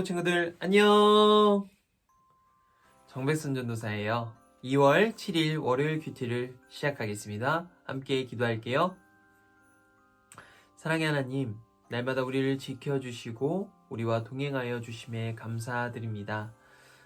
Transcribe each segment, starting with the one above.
성도 친구들 안녕. 정백선 전도사예요. 2월 7일 월요일 큐티를 시작하겠습니다. 함께 기도할게요. 사랑의 하나님, 날마다 우리를 지켜주시고 우리와 동행하여 주심에 감사드립니다.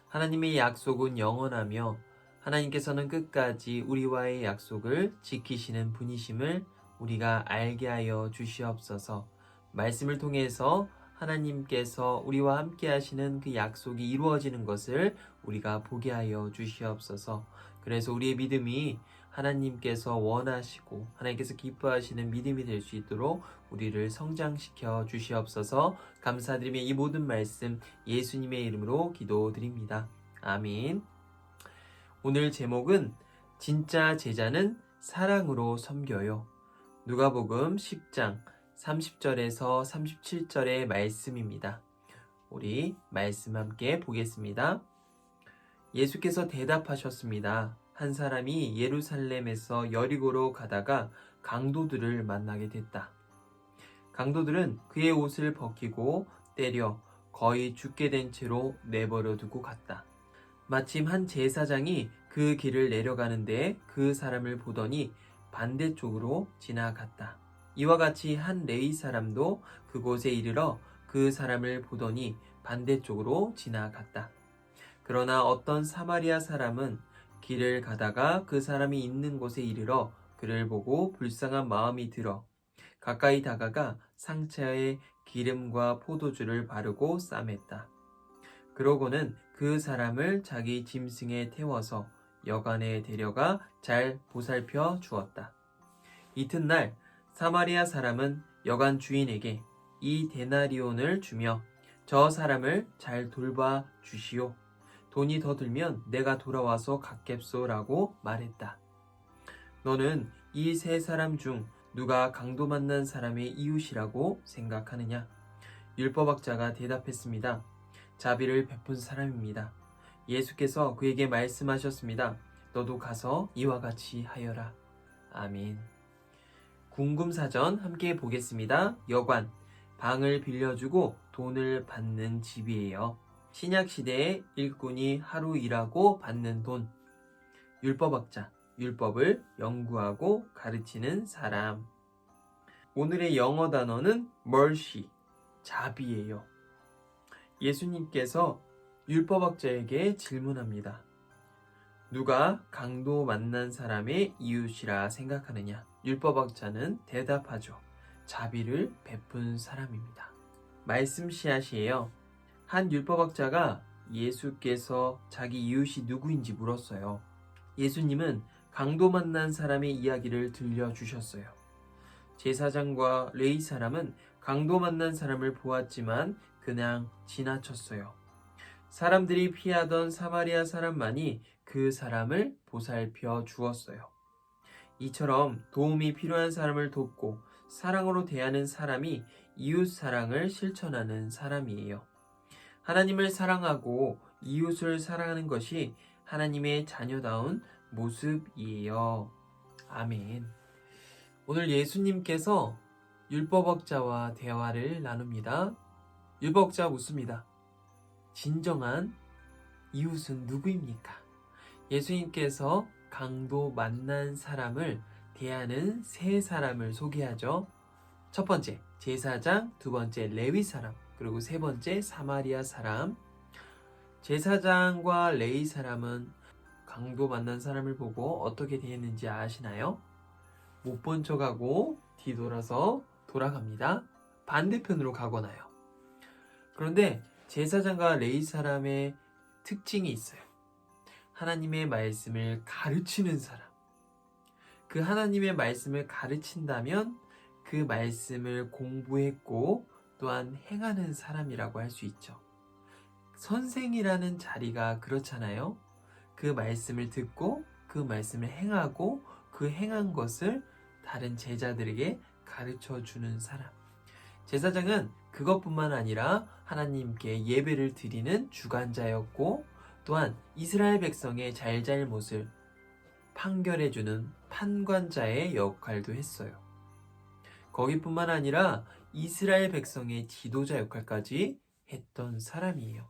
하나님의 약속은 영원하며 하나님께서는 끝까지 우리와의 약속을 지키시는 분이심을 우리가 알게 하여 주시옵소서. 말씀을 통해서 하나님께서 우리와 함께 하시는 그 약속이 이루어지는 것을 우리가 보게 하여 주시옵소서. 그래서 우리의 믿음이 하나님께서 원하시고 하나님께서 기뻐하시는 믿음이 될 수 있도록 우리를 성장시켜 주시옵소서. 감사드리며 이 모든 말씀 예수님의 이름으로 기도드립니다. 아멘. 오늘 제목은 진짜 제자는 사랑으로 섬겨요. 누가복음 10장 30절에서 37절의 말씀입니다. 우리 말씀 함께 보겠습니다. 예수께서 대답하셨습니다. 한 사람이 예루살렘에서 여리고로 가다가 강도들을 만나게 됐다. 강도들은 그의 옷을 벗기고 때려 거의 죽게 된 채로 내버려 두고 갔다. 마침 한 제사장이 그 길을 내려가는데 그 사람을 보더니 반대쪽으로 지나갔다. 이와 같이 한 레위 사람도 그곳에 이르러 그 사람을 보더니 반대쪽으로 지나갔다. 그러나 어떤 사마리아 사람은 길을 가다가 그 사람이 있는 곳에 이르러 그를 보고 불쌍한 마음이 들어 가까이 다가가 상처에 기름과 포도주를 바르고 싸맸다. 그러고는 그 사람을 자기 짐승에 태워서 여관에 데려가 잘 보살펴 주었다. 이튿날 사마리아 사람은 여관 주인에게 이 데나리온을 주며 저 사람을 잘 돌봐 주시오. 돈이 더 들면 내가 돌아와서 갚겠소라고 말했다. 너는 이 세 사람 중 누가 강도 만난 사람의 이웃이라고 생각하느냐? 율법학자가 대답했습니다. 자비를 베푼 사람입니다. 예수께서 그에게 말씀하셨습니다. 너도 가서 이와 같이 하여라. 아멘. 궁금사전 함께 보겠습니다. 여관, 방을 빌려주고 돈을 받는 집이에요. 신약시대의 일꾼이 하루 일하고 받는 돈. 율법학자, 율법을 연구하고 가르치는 사람. 오늘의 영어 단어는 mercy, 자비예요. 예수님께서 율법학자에게 질문합니다. 누가 강도 만난 사람의 이웃이라 생각하느냐? 율법학자는 대답하죠. 자비를 베푼 사람입니다. 말씀 씨앗이에요. 한 율법학자가 예수께서 자기 이웃이 누구인지 물었어요. 예수님은 강도 만난 사람의 이야기를 들려주셨어요. 제사장과 레위 사람은 강도 만난 사람을 보았지만 그냥 지나쳤어요. 사람들이 피하던 사마리아 사람만이 그 사람을 보살펴 주었어요. 이처럼 도움이 필요한 사람을 돕고 사랑으로 대하는 사람이 이웃 사랑을 실천하는 사람이에요. 하나님을 사랑하고 이웃을 사랑하는 것이 하나님의 자녀다운 모습이에요. 아멘. 오늘 예수님께서 율법학자와 대화를 나눕니다. 율법학자가 묻습니다. 진정한 이웃은 누구입니까? 예수님께서 강도 만난 사람을 대하는 세 사람을 소개하죠. 첫 번째, 제사장, 두 번째, 레위 사람, 그리고 세 번째, 사마리아 사람. 제사장과 레위 사람은 강도 만난 사람을 보고 어떻게 대했는지 아시나요? 못 본 척하고 뒤돌아서 돌아갑니다. 반대편으로 가거나요. 그런데 제사장과 레위 사람의 특징이 있어요. 하나님의 말씀을 가르치는 사람. 그 하나님의 말씀을 가르친다면 그 말씀을 공부했고 또한 행하는 사람이라고 할 수 있죠. 선생이라는 자리가 그렇잖아요. 그 말씀을 듣고 그 말씀을 행하고 그 행한 것을 다른 제자들에게 가르쳐 주는 사람. 제사장은 그것뿐만 아니라 하나님께 예배를 드리는 주관자였고 또한 이스라엘 백성의 잘잘못을 판결해주는 판관자의 역할도 했어요. 거기뿐만 아니라 이스라엘 백성의 지도자 역할까지 했던 사람이에요.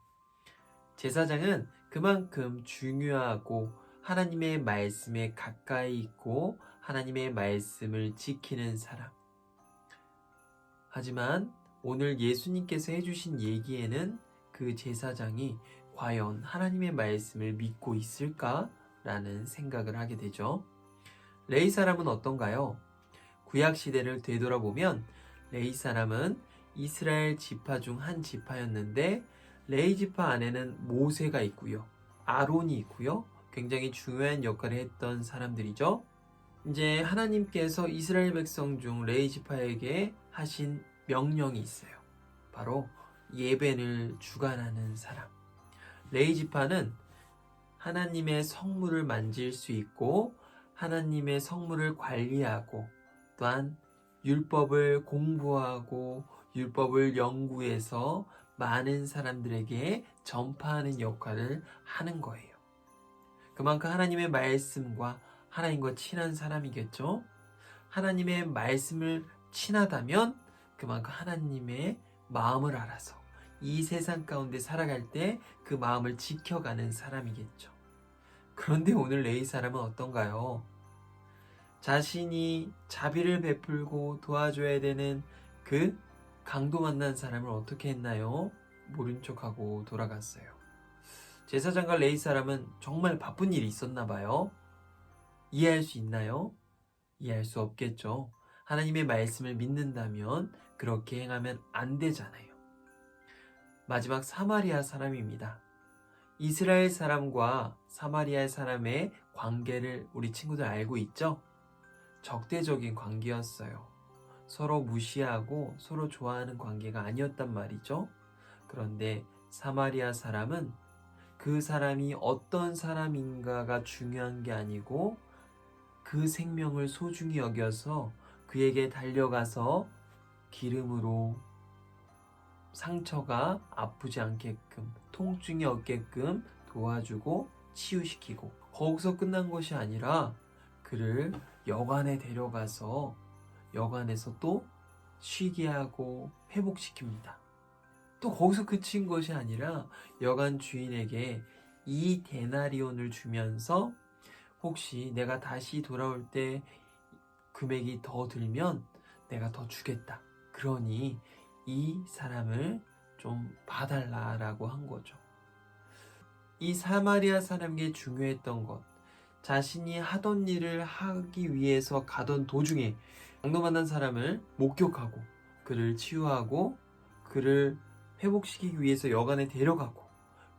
제사장은 그만큼 중요하고 하나님의 말씀에 가까이 있고 하나님의 말씀을 지키는 사람. 하지만 오늘 예수님께서 해주신 얘기에는 그 제사장이 과연 하나님의 말씀을 믿고 있을까라는 생각을 하게 되죠. 레위 사람은 어떤가요? 구약 시대를 되돌아보면 레위 사람은 이스라엘 지파 중 한 지파였는데 레위 지파 안에는 모세가 있고요. 아론이 있고요. 굉장히 중요한 역할을 했던 사람들이죠. 이제 하나님께서 이스라엘 백성 중 레위 지파에게 하신 명령이 있어요. 바로 예배를 주관하는 사람. 레위 지파는 하나님의 성물을 만질 수 있고 하나님의 성물을 관리하고 또한 율법을 공부하고 율법을 연구해서 많은 사람들에게 전파하는 역할을 하는 거예요. 그만큼 하나님의 말씀과 하나님과 친한 사람이겠죠. 하나님의 말씀을 친하다면 그만큼 하나님의 마음을 알아서 이 세상 가운데 살아갈 때 그 마음을 지켜가는 사람이겠죠. 그런데 오늘 레위 사람은 어떤가요? 자신이 자비를 베풀고 도와줘야 되는 그 강도 만난 사람을 어떻게 했나요? 모른 척하고 돌아갔어요. 제사장과 레위 사람은 정말 바쁜 일이 있었나 봐요. 이해할 수 있나요? 이해할 수 없겠죠. 하나님의 말씀을 믿는다면 그렇게 행하면 안 되잖아요. 마지막 사마리아 사람입니다. 이스라엘 사람과 사마리아 사람의 관계를 우리 친구들 알고 있죠? 적대적인 관계였어요. 서로 무시하고 서로 좋아하는 관계가 아니었단 말이죠. 그런데 사마리아 사람은 그 사람이 어떤 사람인가가 중요한 게 아니고 그 생명을 소중히 여겨서 그에게 달려가서 기름으로 상처가 아프지 않게끔 통증이 없게끔 도와주고 치유시키고 거기서 끝난 것이 아니라 그를 여관에 데려가서 여관에서 또 쉬게 하고 회복시킵니다. 또 거기서 그친 것이 아니라 여관 주인에게 이 데나리온을 주면서 혹시 내가 다시 돌아올 때 금액이 더 들면 내가 더 주겠다. 그러니 이 사람을 좀 봐달라라고 한 거죠. 이 사마리아 사람에게 중요했던 것, 자신이 하던 일을 하기 위해서 가던 도중에 강도 만난 사람을 목격하고 그를 치유하고 그를 회복시키기 위해서 여관에 데려가고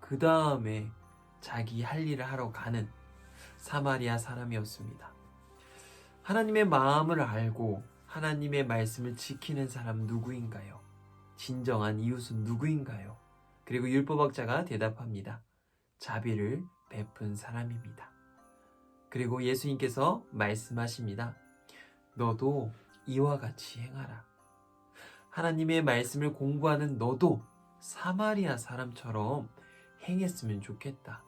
그 다음에 자기 할 일을 하러 가는 사마리아 사람이었습니다. 하나님의 마음을 알고 하나님의 말씀을 지키는 사람 누구인가요? 진정한 이웃은 누구인가요? 그리고 율법학자가 대답합니다. 자비를 베푼 사람입니다. 그리고 예수님께서 말씀하십니다. 너도 이와 같이 행하라. 하나님의 말씀을 공부하는 너도 사마리아 사람처럼 행했으면 좋겠다.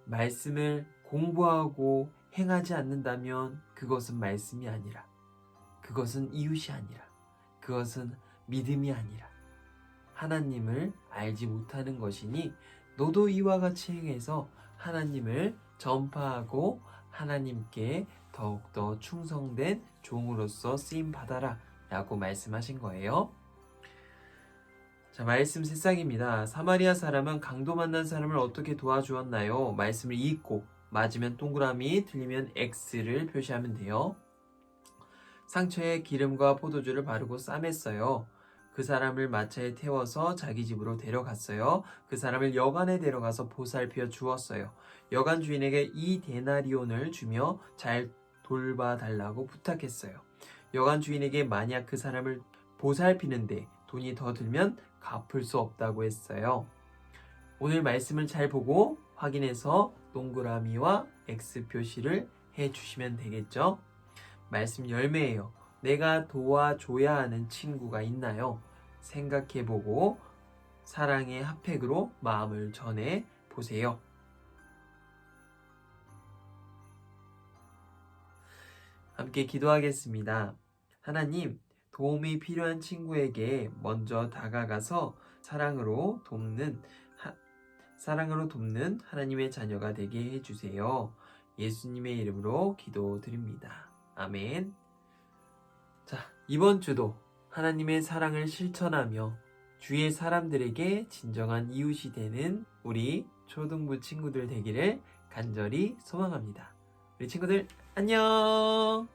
말씀을 공부하고 행하지 않는다면 그것은 말씀이 아니라, 그것은 이웃이 아니라, 그것은 믿음이 아니라 하나님을 알지 못하는 것이니 너도 이와 같이 행해서 하나님을 전파하고 하나님께 더욱더 충성된 종으로서 쓰임 받아라 라고 말씀하신 거예요. 자, 말씀 새싹입니다. 사마리아 사람은 강도 만난 사람을 어떻게 도와주었나요? 말씀을 읽고 맞으면 동그라미, 틀리면 X를 표시하면 돼요. 상처에 기름과 포도주를 바르고 싸맸어요. 그 사람을 마차에 태워서 자기 집으로 데려갔어요. 그 사람을 여관에 데려가서 보살펴 주었어요. 여관 주인에게 이 데나리온을 주며 잘 돌봐달라고 부탁했어요. 여관 주인에게 만약 그 사람을 보살피는데 돈이 더 들면 갚을 수 없다고 했어요. 오늘 말씀을 잘 보고 확인해서 동그라미와 X 표시를 해주시면 되겠죠? 말씀 열매예요. 내가 도와줘야 하는 친구가 있나요? 생각해보고 사랑의 핫팩으로 마음을 전해 보세요. 함께 기도하겠습니다. 하나님, 도움이 필요한 친구에게 먼저 다가가서 사랑으로 돕는 하나님의 자녀가 되게 해주세요. 예수님의 이름으로 기도드립니다. 아멘. 자, 이번 주도 하나님의 사랑을 실천하며 주위의 사람들에게 진정한 이웃이 되는 우리 초등부 친구들 되기를 간절히 소망합니다. 우리 친구들 안녕!